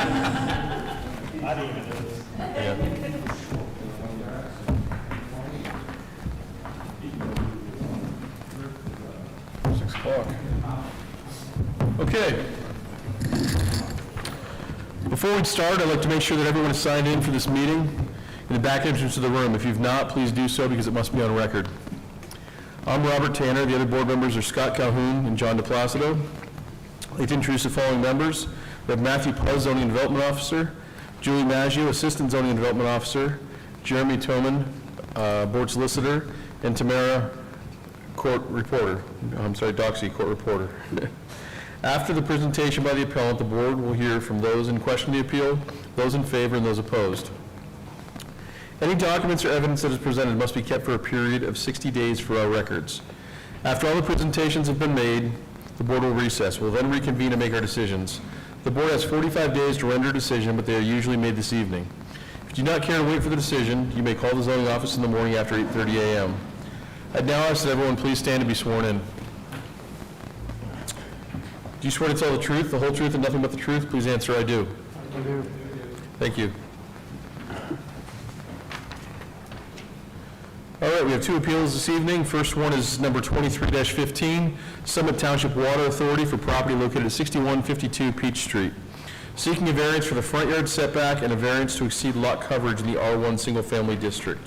I didn't even know this. Yeah. 6 o'clock. Okay. Before we start, I'd like to make sure that everyone is signed in for this meeting in the back entrance of the room. If you've not, please do so because it must be on record. I'm Robert Tanner. The other board members are Scott Calhoun and John DePlacido. I'd like to introduce the following members. We have Matthew Puz, Zoning and Development Officer, Julie Maggio, Assistant Zoning and Development Officer, Jeremy Toman, Board Solicitor, and Tamara, Court Reporter. I'm sorry, Doxy, Court Reporter. After the presentation by the appellant, the board will hear from those in question of the appeal, those in favor, and those opposed. Any documents or evidence that is presented must be kept for a period of 60 days for our records. After all the presentations have been made, the board will recess. We'll then reconvene and make our decisions. The board has 45 days to render a decision, but they are usually made this evening. If you do not care to wait for the decision, you may call the zoning office in the morning after 8:30 a.m. I'd now ask that everyone please stand to be sworn in. Do you swear to tell the truth, the whole truth, and nothing but the truth? Please answer, I do. I do. Thank you. All right, we have two appeals this evening. First one is number 23-15, Summit Township Water Authority for property located at 6152 Peach Street, seeking a variance for the front yard setback and a variance to exceed lot coverage in the R1 Single Family District.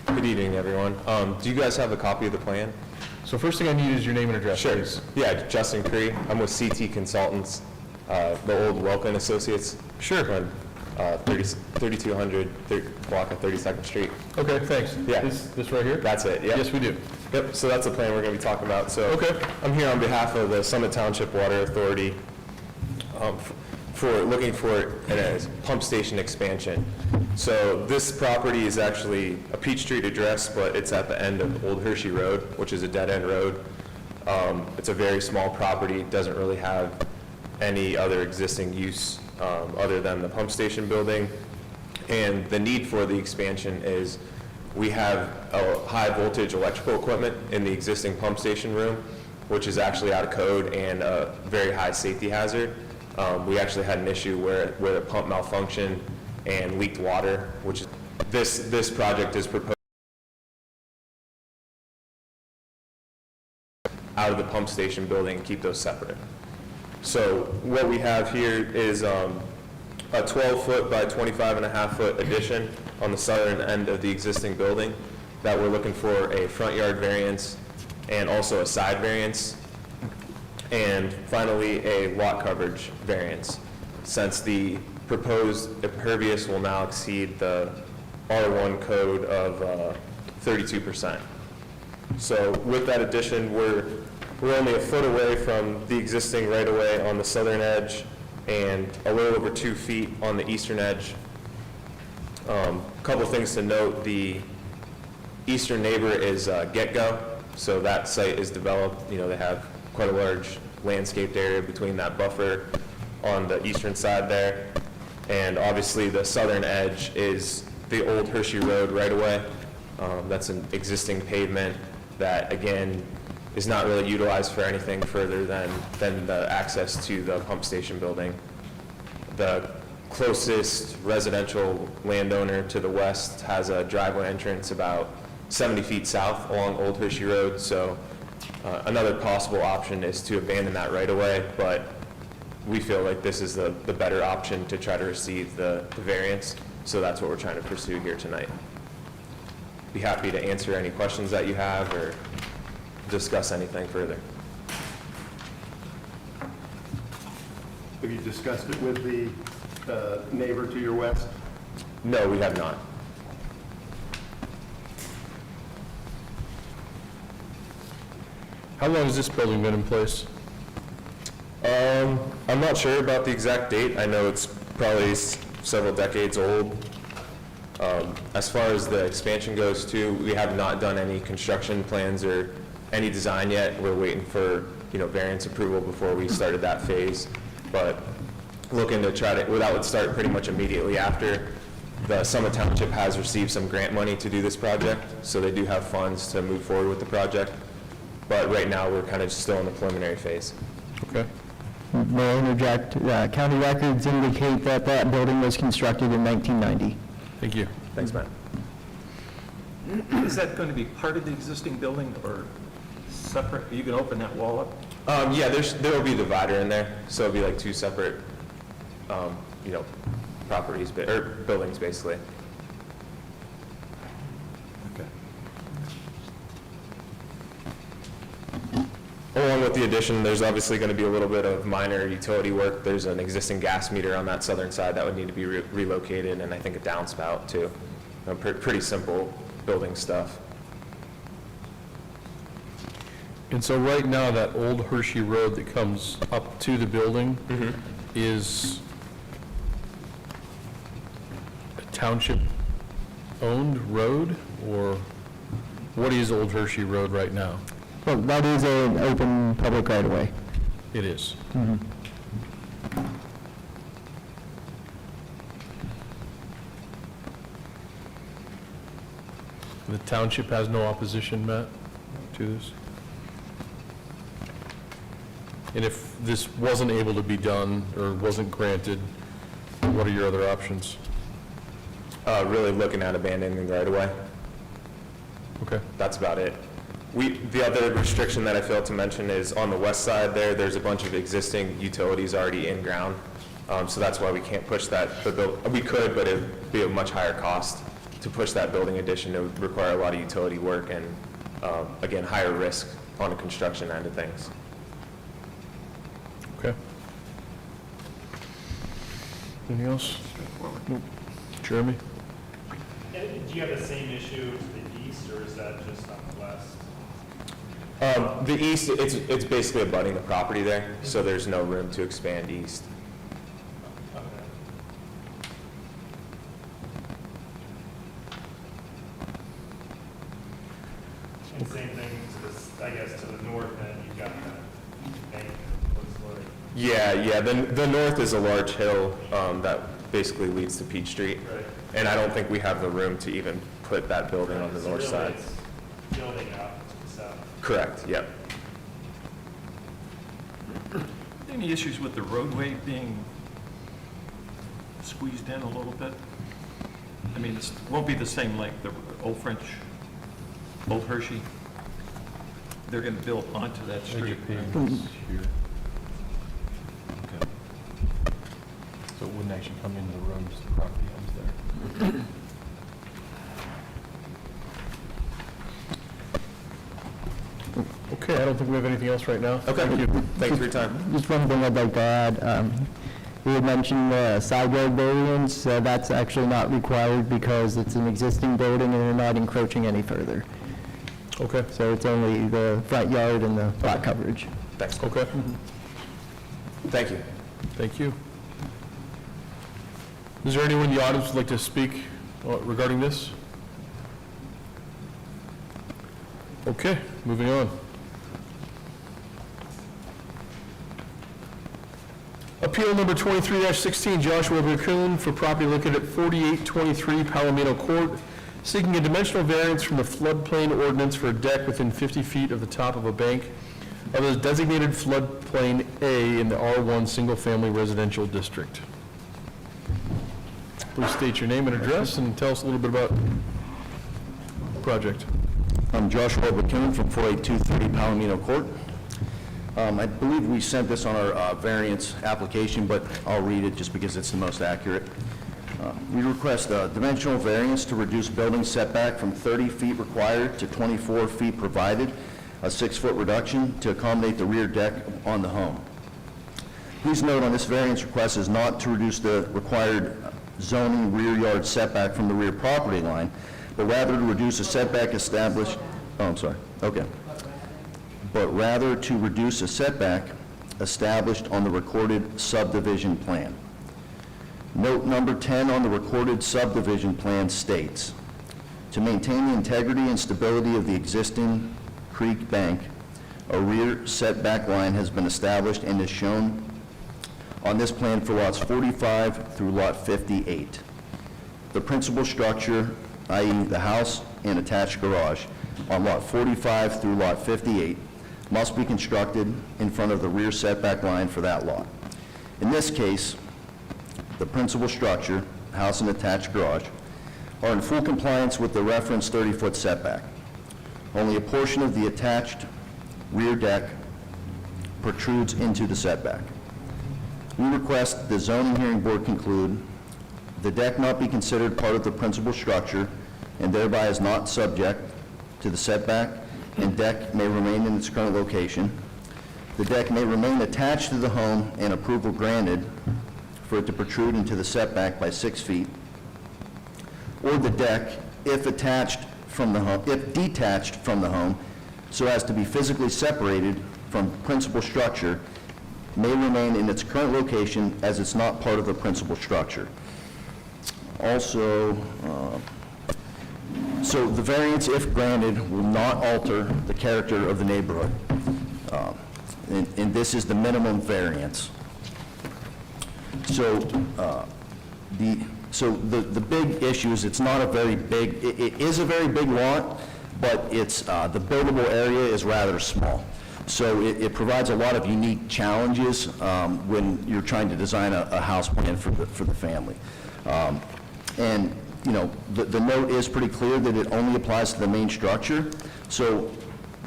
Good evening, everyone. Do you guys have a copy of the plan? So first thing I need is your name and address, please. Yeah, Justin Cree. I'm with CT Consultants, the old Welkin Associates. Sure. On 3200 block of 32nd Street. Okay, thanks. Yeah. Is this right here? That's it, yeah. Yes, we do. Yep, so that's the plan we're going to be talking about. So Okay. I'm here on behalf of the Summit Township Water Authority for looking for a pump station expansion. So this property is actually a Peach Street address, but it's at the end of Old Hershey Road, which is a dead-end road. It's a very small property, doesn't really have any other existing use other than the pump station building. And the need for the expansion is we have a high voltage electrical equipment in the existing pump station room, which is actually out of code and a very high safety hazard. We actually had an issue where the pump malfunctioned and leaked water, which is, this project is proposed out of the pump station building and keep those separate. So what we have here is a 12-foot by 25.5-foot addition on the southern end of the existing building that we're looking for a front yard variance and also a side variance. And finally, a lot coverage variance, since the proposed impervious will now exceed the R1 code of 32%. So with that addition, we're only a foot away from the existing right-of-way on the southern edge and a little over 2 feet on the eastern edge. A couple things to note, the eastern neighbor is Get-Go, so that site is developed. You know, they have quite a large landscaped area between that buffer on the eastern side there. And obviously the southern edge is the old Hershey Road right away. That's an existing pavement that, again, is not really utilized for anything further than the access to the pump station building. The closest residential landowner to the west has a driveway entrance about 70 feet south along Old Hershey Road, so another possible option is to abandon that right away, but we feel like this is the better option to try to receive the variance, so that's what we're trying to pursue here tonight. Be happy to answer any questions that you have or discuss anything further. Have you discussed it with the neighbor to your west? No, we have not. How long has this building been in place? I'm not sure about the exact date. I know it's probably several decades old. As far as the expansion goes too, we have not done any construction plans or any design yet. We're waiting for, variance approval before we started that phase. But looking to that would start pretty much immediately after the Summit Township has received some grant money to do this project, so they do have funds to move forward with the project. But right now, we're kind of still in the preliminary phase. Okay. May I interject? County records indicate that that building was constructed in 1990. Thank you. Thanks, Matt. Is that going to be part of the existing building or separate? Are you going to open that wall up? Yeah, there will be a divider in there, so it'll be like two separate, you know, properties, or buildings, basically. Okay. Along with the addition, there's obviously going to be a little bit of minor utility work. There's an existing gas meter on that southern side that would need to be relocated, and I think a downspout, too. Pretty simple building stuff. And so right now, that old Hershey Road that comes up to the building is a township-owned road, or what is Old Hershey Road right now? Well, that is an open public right-of-way. It is. The township has no opposition, Matt, to this? And if this wasn't able to be done or wasn't granted, what are your other options? Really looking at abandoning the right-of-way. Okay. That's about it. The other restriction that I failed to mention is on the west side there's a bunch of existing utilities already in ground. So that's why we can't push that. We could, but it'd be a much higher cost to push that building addition. It would require a lot of utility work and, again, higher risk on the construction end of things. Okay. Anything else? Nope. Jeremy? And do you have the same issue to the east, or is that just on the west? The east, it's basically abutting the property there, so there's no room to expand east. Okay. And same thing to this, I guess, to the north end, you've got the bank, looks like. Yeah, the north is a large hill that basically leads to Peach Street. Right. And I don't think we have the room to even put that building on the So north really side. it's building out to the south. Correct, yep. Any issues with the roadway being squeezed in a little bit? I mean, it won't be the same like the Old French, Old Hershey. They're going to build onto that street. right? So it wouldn't actually come into the road, just the property ends there. Okay, I don't think we have anything else right now. Okay. Thank you. Thanks for your time. Just one thing I'd like to add. You had mentioned side yard variance. That's actually not required because it's an existing building and they're not encroaching any further. Okay, So it's only the front yard and the lot coverage. Thanks. okay. Thank you. Thank you. Is there anyone in the audience who'd like to speak regarding this? Okay, moving on. Appeal number 23-16, Joshua Raccoon for property located at 4823 Palomino Court, seeking a dimensional variance from the floodplain ordinance for a deck within 50 feet of the top of a bank of the designated floodplain A in the R1 Single Family Residential District. Please state your name and address and tell us a little bit about the project. I'm Joshua McKinnon from 4823 Palomino Court. I believe we sent this on our variance application, but I'll read it just because it's the most accurate. We request a dimensional variance to reduce building setback from 30 feet required to 24 feet provided, a 6-foot reduction to accommodate the rear deck on the home. Please note on this variance request is not to reduce the required zoning rear yard setback from the rear property line, but rather to reduce a setback established, but rather to reduce a setback established on the recorded subdivision plan. Note number 10 on the recorded subdivision plan states, to maintain the integrity and stability of the existing creek bank, a rear setback line has been established and is shown on this plan for lots 45 through lot 58. the principal structure, i.e. the house and attached garage, on Lot 45 through Lot 58, must be constructed in front of the rear setback line for that lot. In this case, the principal structure, house and attached garage, are in full compliance with the referenced 30-foot setback. Only a portion of the attached rear deck protrudes into the setback. We request the zoning hearing board conclude the deck not be considered part of the principal structure and thereby is not subject to the setback, and deck may remain in its current location. The deck may remain attached to the home and approval granted for it to protrude into the setback by 6 feet. Or the deck, if detached from the home, so as to be physically separated from principal structure, may remain in its current location as it's not part of the principal structure. Also, so the variance, if granted, will not alter the character of the neighborhood. And this is the minimum variance. So, the big issue is it's not a very big, it is a very big lot, but it's, the buildable area is rather small. So it provides a lot of unique challenges when you're trying to design a house plan for the family. And, you know, the note is pretty clear that it only applies to the main structure, so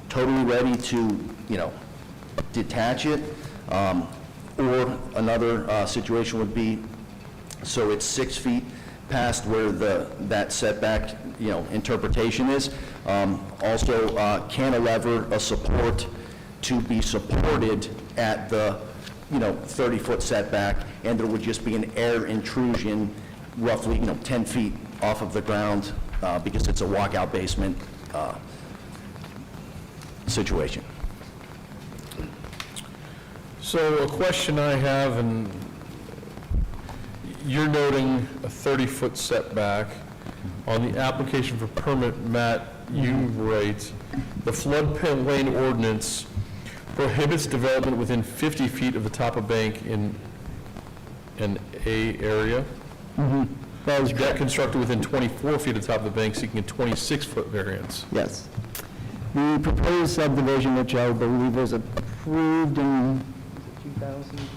totally ready to, you know, detach it. Or another situation would be, so it's 6 feet past where that setback, you know, interpretation is. Also, cantilever a support to be supported at the, you know, 30-foot setback, and there would just be an air intrusion roughly, you know, 10 feet off of the ground because it's a walkout basement situation. So a question I have, and you're noting a 30-foot setback. On the application for permit, Matt, you write, the floodplain ordinance prohibits development within 50 feet of the top of bank in an A area. That is Deck correct. constructed within 24 feet of the top of the bank seeking a 26-foot variance. Yes. The proposed subdivision, which I believe was approved in 2020?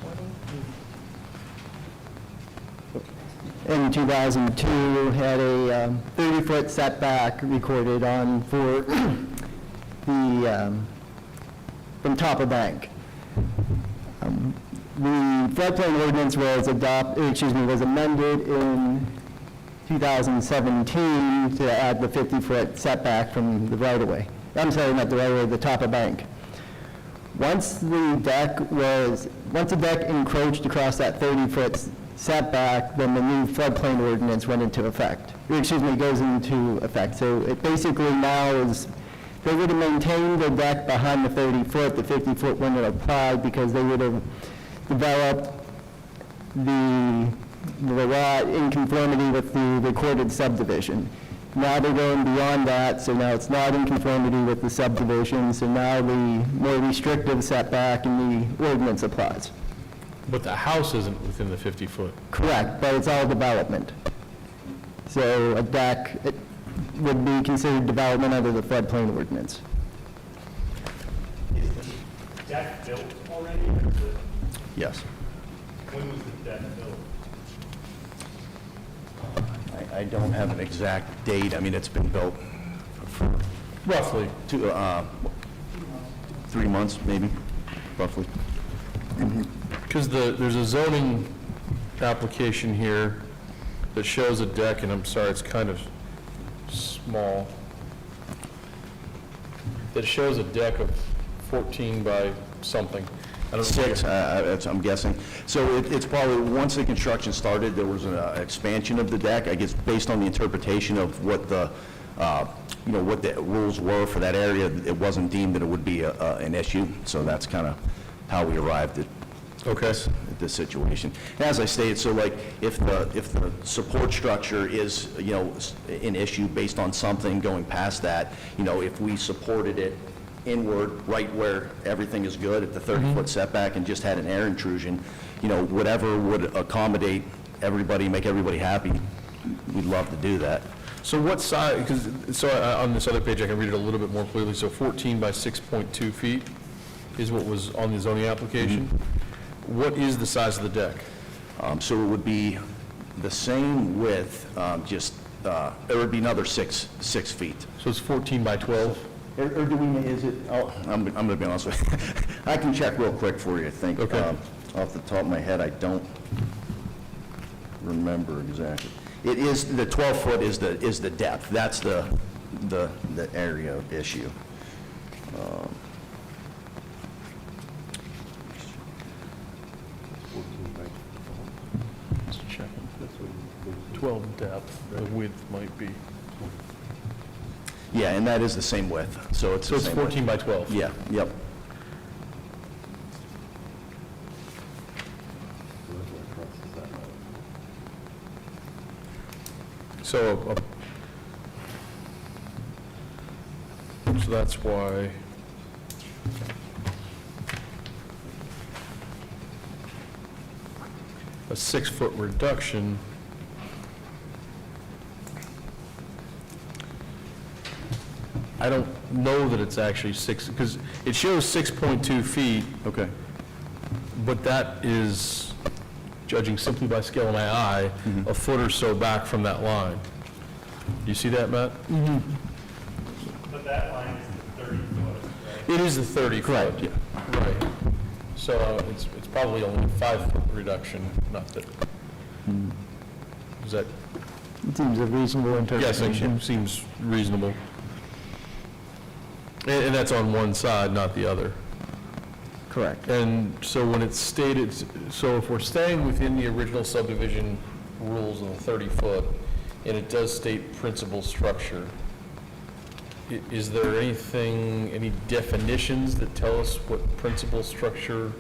In 2002, had a 30-foot setback recorded on for the, from top of bank. The floodplain ordinance was was amended in 2017 to add the 50-foot setback from the right-of-way. I'm sorry, not the right-of-way, the top of bank. Once the deck encroached across that 30-foot setback, then the new floodplain ordinance went into effect. Goes into effect. So it basically now is, they would have maintained the deck behind the 30-foot, the 50-foot wouldn't have applied because they would have developed the lot in conformity with the recorded subdivision. Now they're going beyond that, so now it's not in conformity with the subdivision, so now the more restrictive setback in the ordinance applies. But the house isn't within the 50-foot. Correct, but it's all development. So a deck it would be considered development under the floodplain ordinance. Is the deck built already, or is it, Yes. when was the deck built? I don't have an exact date. I mean, it's been built for Roughly. 3 months, maybe, roughly. Because there's a zoning application here that shows a deck, and I'm sorry, it's kind of small, that shows a deck of 14 by something. I don't know. 6, I'm guessing. So it's probably, once the construction started, there was an expansion of the deck, I guess, based on the interpretation of what the, you know, what the rules were for that area. It wasn't deemed that it would be an issue, so that's kind of how we arrived at this situation. As I stated, so like, if the support structure is, you know, an issue based on something going past that, you know, if we supported it inward, right where everything is good at the 30-foot setback and just had an air intrusion, you know, whatever would accommodate everybody, make everybody happy, we'd love to do that. So what size, because, so on this other page, I can read it a little bit more clearly, so 14 by 6.2 feet is what was on the zoning application. What is the size of the deck? So it would be the same width, it would be another 6 feet. So it's 14 by 12? Or do we, is it, I'm going to be honest with you. I can check real quick for you, I think. Okay. Off the top of my head, I don't remember exactly. It is, the 12-foot is the depth. That's the area issue. Let's check. 12 depth, the width might be. Yeah, and that is the same width, so it's So the it's same width. 14 by 12? Yeah, yep. So, so that's why. A 6-foot reduction. I don't know that it's actually 6, because it shows 6.2 feet, Okay. but that is, judging simply by scale of my eye, a foot or so back from that line. Do you see that, Matt? But that line is the 30 foot, right? It is the 30 foot. Correct, yeah. Right. So it's probably only a 5-foot reduction, not that. Is that, It seems a reasonable yes, interpretation. it seems reasonable. And that's on one side, not the other. Correct. And so when it's stated, so if we're staying within the original subdivision rules of the 30-foot, and it does state principal structure, is there anything, any definitions that tell us what principal structure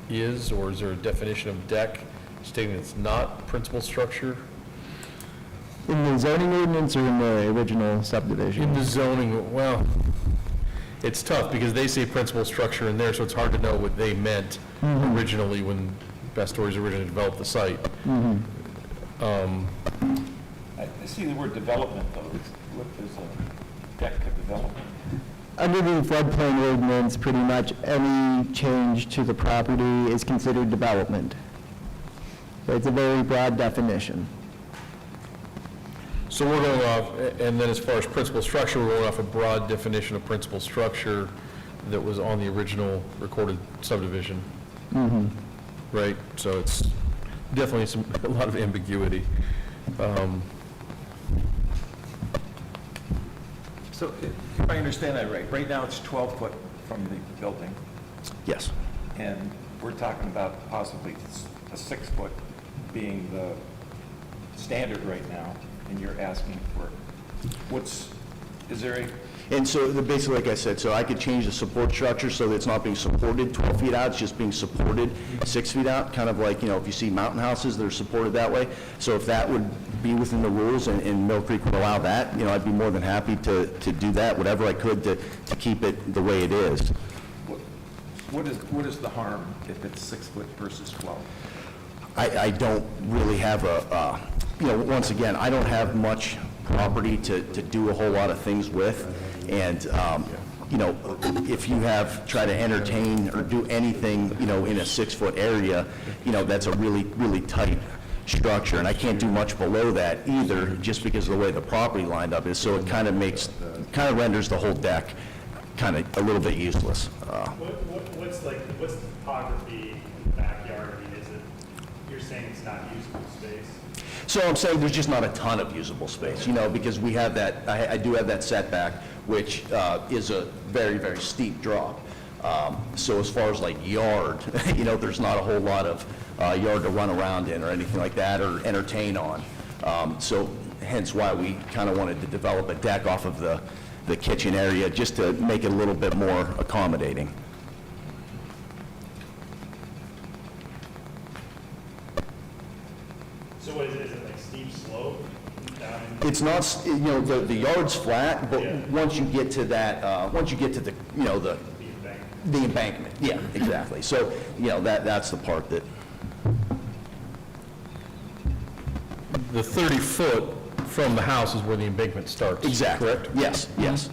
is? Or is there a definition of deck stating it's not principal structure? In the zoning ordinance or in the original subdivision? In the zoning, well, it's tough because they say principal structure in there, so it's hard to know what they meant originally when Best Stories originally developed the site. I see the word development, though. What is a deck of development? Under the floodplain ordinance, pretty much any change to the property is considered development. It's a very broad definition. So we're going off, and then as far as principal structure, we're going off a broad definition of principal structure that was on the original recorded subdivision. Right? So it's definitely a lot of ambiguity. So if I understand that right now it's 12 foot from the building, Yes. and we're talking about possibly a 6 foot being the standard right now, and you're asking for, is there a, And so basically, like I said, so I could change the support structure so that it's not being supported 12 feet out, it's just being supported 6 feet out, kind of like, if you see mountain houses, they're supported that way. So if that would be within the rules and Mill Creek would allow that, I'd be more than happy to do that, whatever I could to keep it the way it is. what is the harm if it's 6 foot versus 12? I don't really have once again, I don't have much property to do a whole lot of things with. And, if you try to entertain or do anything, in a 6-foot area, that's a really, really tight structure. And I can't do much below that either, just because of the way the property lined up is. So it kind of renders the whole deck kind of a little bit useless. What's the topography in the backyard? I mean, you're saying it's not usable space? So I'm saying there's just not a ton of usable space, because we have that, I do have that setback, which is a very, very steep drop. So as far as like yard, there's not a whole lot of yard to run around in or anything like that or entertain on. So hence why we kind of wanted to develop a deck off of the kitchen area, just to make it a little bit more accommodating. So what is it like steep slope down? It's not, the yard's flat, but Yeah. once you get to that, once you get to the, The embankment? the embankment, yeah, exactly. So, that's the part that, the 30-foot from the house is where the embankment starts. Exactly. Correct? Yes, yes.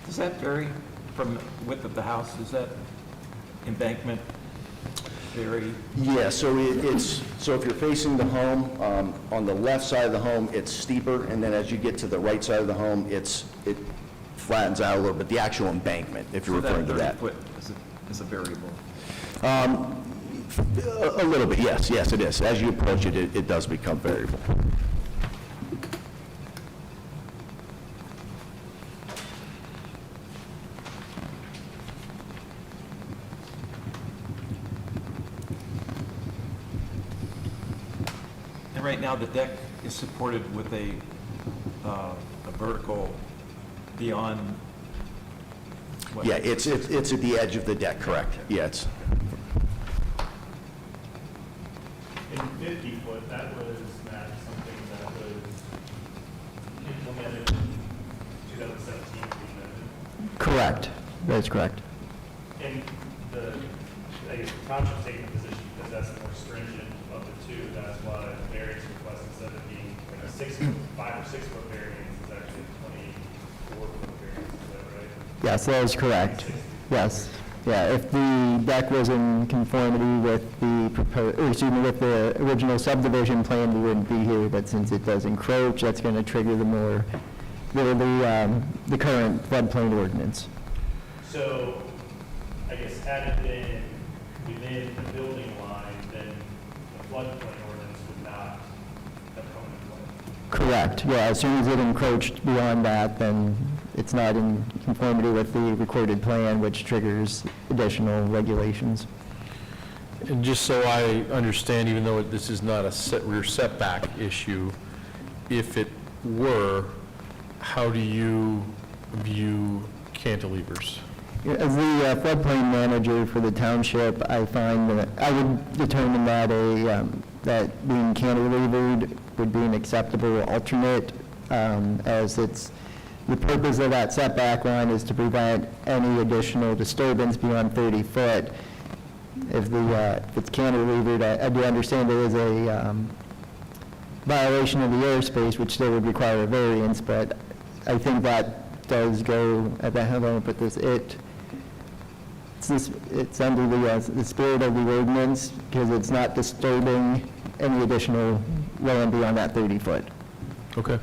Does that vary from the width of the house? Does that embankment vary? Yeah, so so if you're facing the home, on the left side of the home, it's steeper, and then as you get to the right side of the home, it flattens out a little bit, the actual embankment, if you're referring to that. So that 30 foot is a variable. A little bit, yes, it is. As you approach it, it does become variable. And right now, the deck is supported with a vertical beyond what? Yeah, it's at the edge of the deck, correct. Yeah, it's, In 50 foot, that was not something that was implemented in 2017, you mentioned. Correct. That's correct. And I guess the township's taking the position because that's the more stringent of the two, that's why the variance request, instead of being a 5 or 6 foot variance, is actually a 24 foot variance, is that right? Yes, that is correct. Yes. Yeah, if the deck was in conformity with with the original subdivision plan, we wouldn't be here, but since it does encroach, that's going to trigger the current floodplain ordinance. So, I guess had it been within the building line, then the floodplain ordinance would not have come into play. Correct, yeah, as soon as it encroached beyond that, then it's not in conformity with the recorded plan, which triggers additional regulations. And just so I understand, even though this is not a rear setback issue, if it were, how do you view cantilevers? As the floodplain manager for the township, I find that I would determine that that being cantilevered would be an acceptable alternate, as the purpose of that setback line is to prevent any additional disturbance beyond 30 foot. If it's cantilevered, I do understand there is a violation of the airspace, which still would require a variance, but I think that does go, how do I put this, it's under the spirit of the ordinance, because it's not disturbing any additional land beyond that 30 foot. Okay.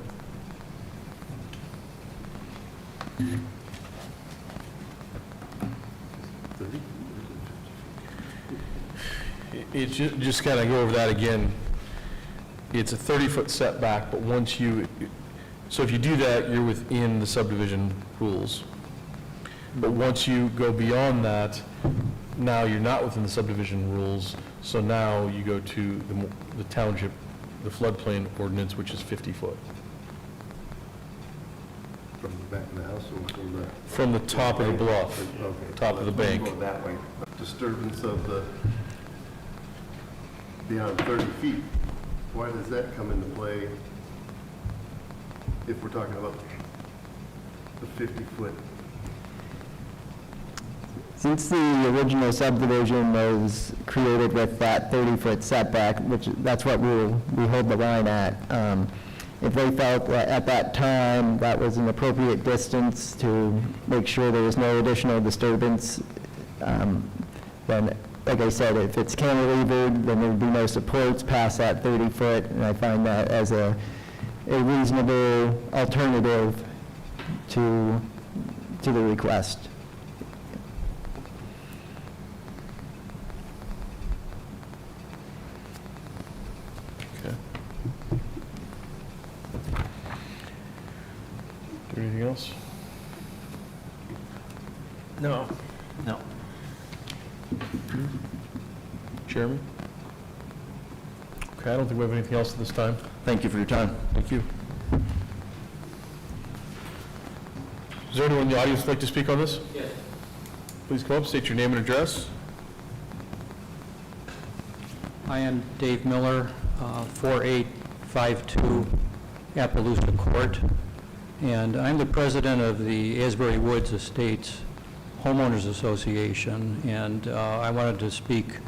It's just kind of go over that again. It's a 30-foot setback, but so if you do that, you're within the subdivision rules. But once you go beyond that, now you're not within the subdivision rules, so now you go to the township, the floodplain ordinance, which is 50 foot. From the back of the house or from the? From the top of the bluff, Okay. top of the bank. Go that way. Disturbance of the, beyond 30 feet, why does that come into play if we're talking about the 50-foot? Since the original subdivision was created with that 30-foot setback, which that's what we hold the line at, if they felt that at that time that was an appropriate distance to make sure there was no additional disturbance, then, like I said, if it's cantilevered, then there would be no supports past that 30 foot, and I find that as a reasonable alternative to the request. Okay. Anything else? No. Jeremy? Okay, I don't think we have anything else at this time. Thank you for your time. Thank you. Is there anyone in the audience who'd like to speak on this? Yes. Please come up, state your name and address. I am Dave Miller, 4852 Appaloosa Court, and I'm the president of the Asbury Woods Estates homeowners association, and I wanted to speak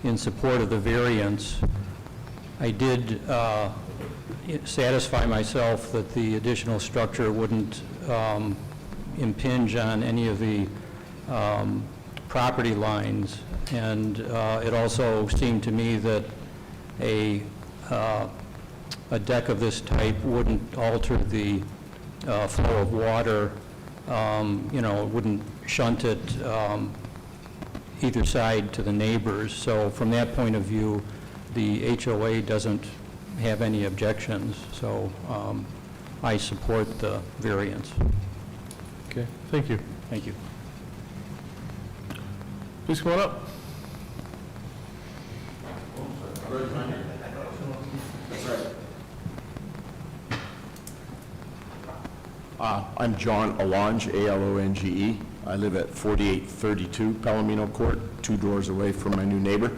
in support of the variance. I did satisfy myself that the additional structure wouldn't impinge on any of the property lines, and it also seemed to me that a deck of this type wouldn't alter the flow of water, you know, it wouldn't shunt it either side to the neighbors. So from that point of view, the HOA doesn't have any objections, so I support the variance. Okay, thank you. Thank you. Please come on up. I'm John Alonge, A-L-O-N-G-E. I live at 4832 Palomino Court, 2 doors away from my new neighbor.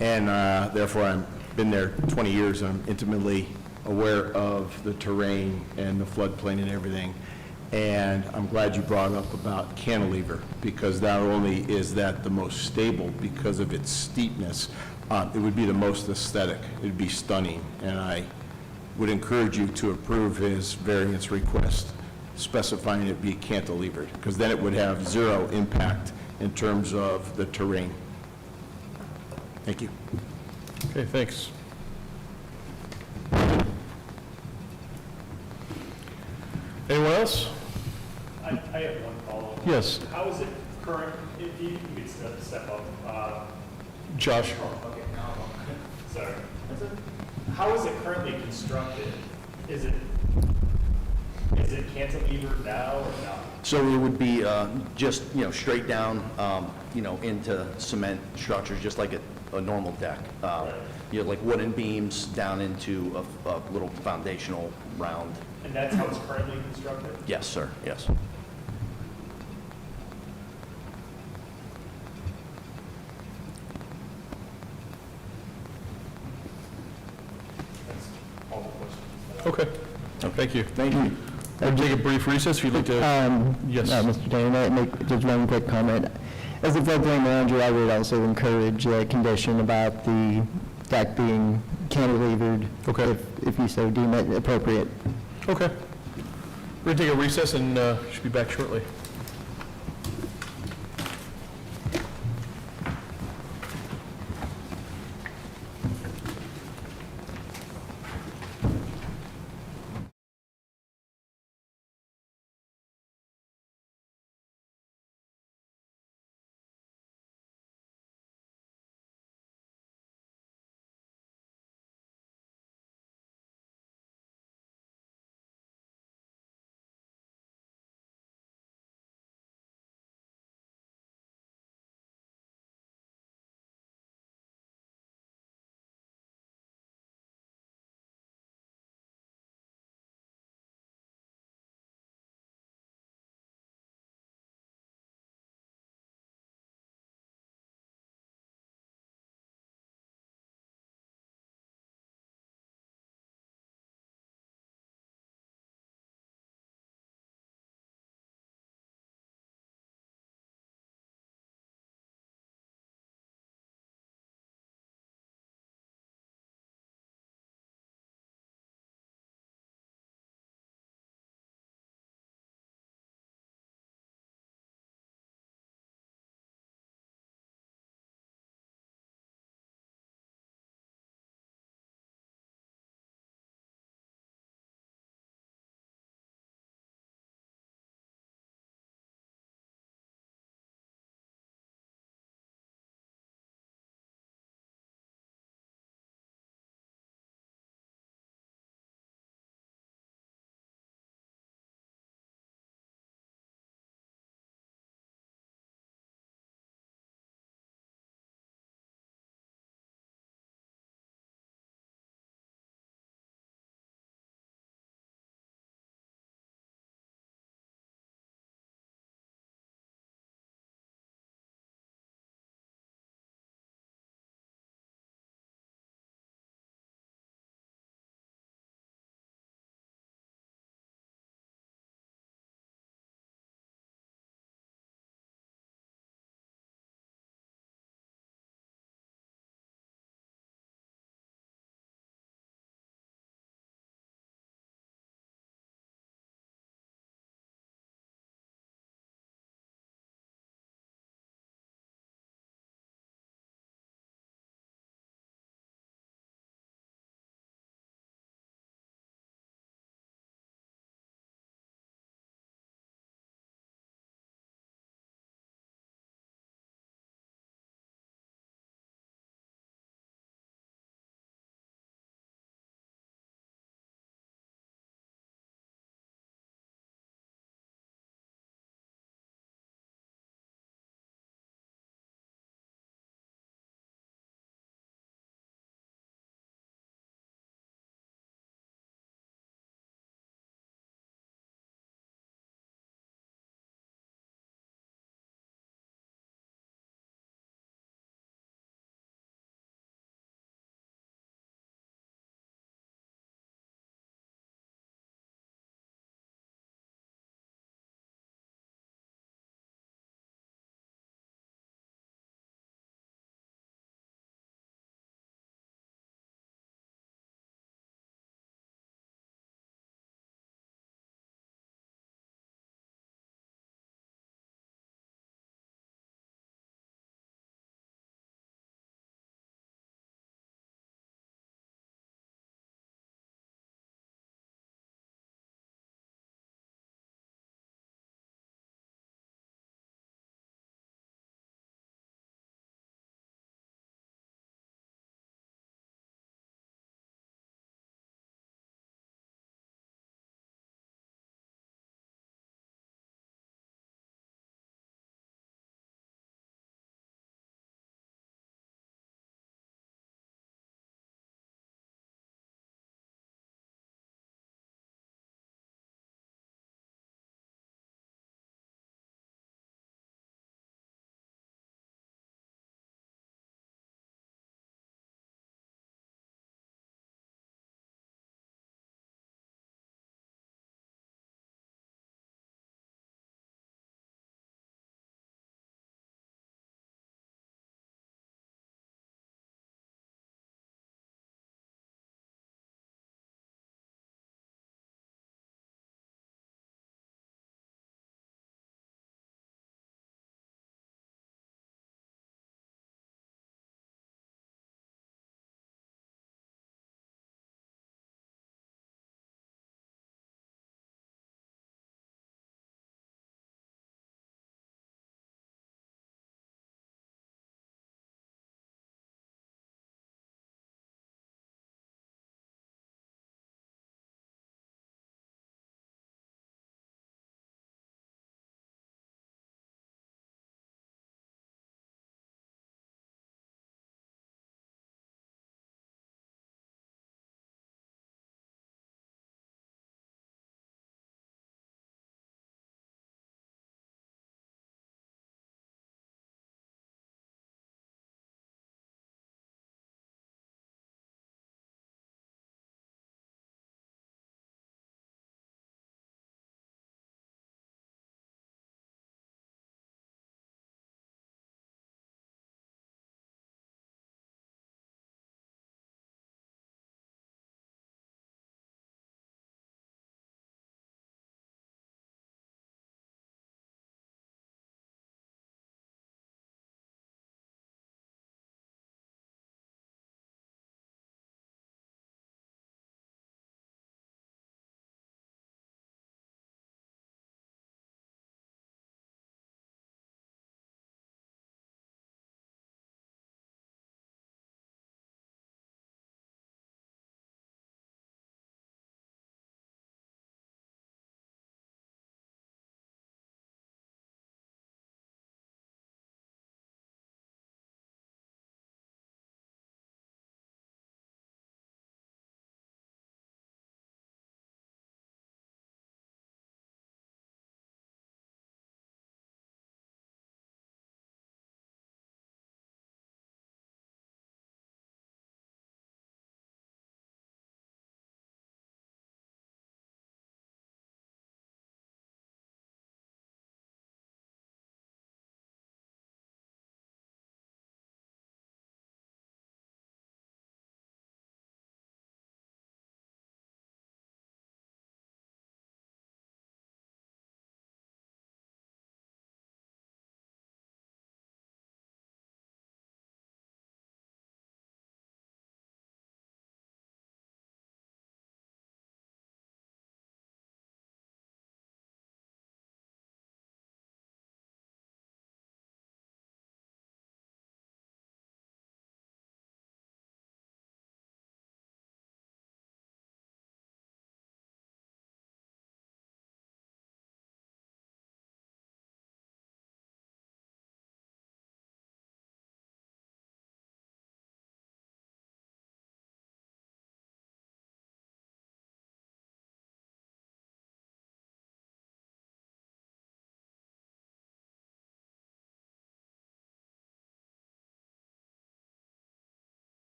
And therefore, I've been there 20 years. I'm intimately aware of the terrain and the floodplain and everything. And I'm glad you brought up about cantilever, because not only is that the most stable because of its steepness, it would be the most aesthetic. It would be stunning. And I would encourage you to approve his variance request, specifying it be cantilevered, because then it would have zero impact in terms of the terrain. Thank you. Okay, thanks. Anyone else? I have one follow-up. Yes. How is it current, if you could step up, Josh? okay, sorry. How is it currently constructed? Is it cantilevered now or not? So it would be just, straight down, into cement structures, just like a normal deck. Like wooden beams down into a little foundational round. And that's how it's currently constructed? Yes, sir, yes. That's all the questions. Okay, thank you. Thank you. We'll take a brief recess if you'd like to. Yes. Mr. Chairman, may I make just one quick comment? As the floodplain manager, I would also encourage a condition about the deck being cantilevered. Okay. If you so deem it appropriate. Okay. We're going to take a recess and should be back shortly.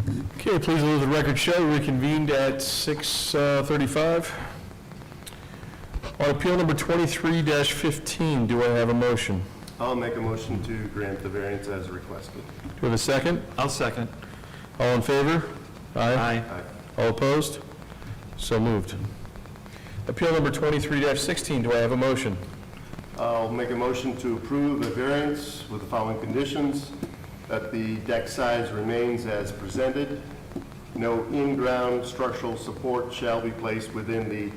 Okay, please let the record show we reconvened at 6:35. On appeal number 23-15, do I have a motion? I'll make a motion to grant the variance as requested. Do we have a second? I'll second. All in favor? Aye. Aye. All opposed? So moved. Appeal number 23-16, do I have a motion? I'll make a motion to approve the variance with the following conditions: that the deck size remains as presented, no in-ground structural support shall be placed within the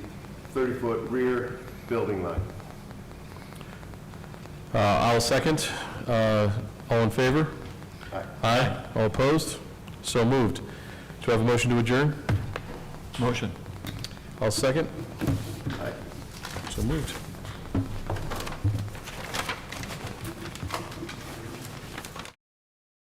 30-foot rear building line. I'll second. All in favor? Aye. Aye. All opposed? So moved. Do I have a motion to adjourn? Motion. I'll second. Aye. So moved.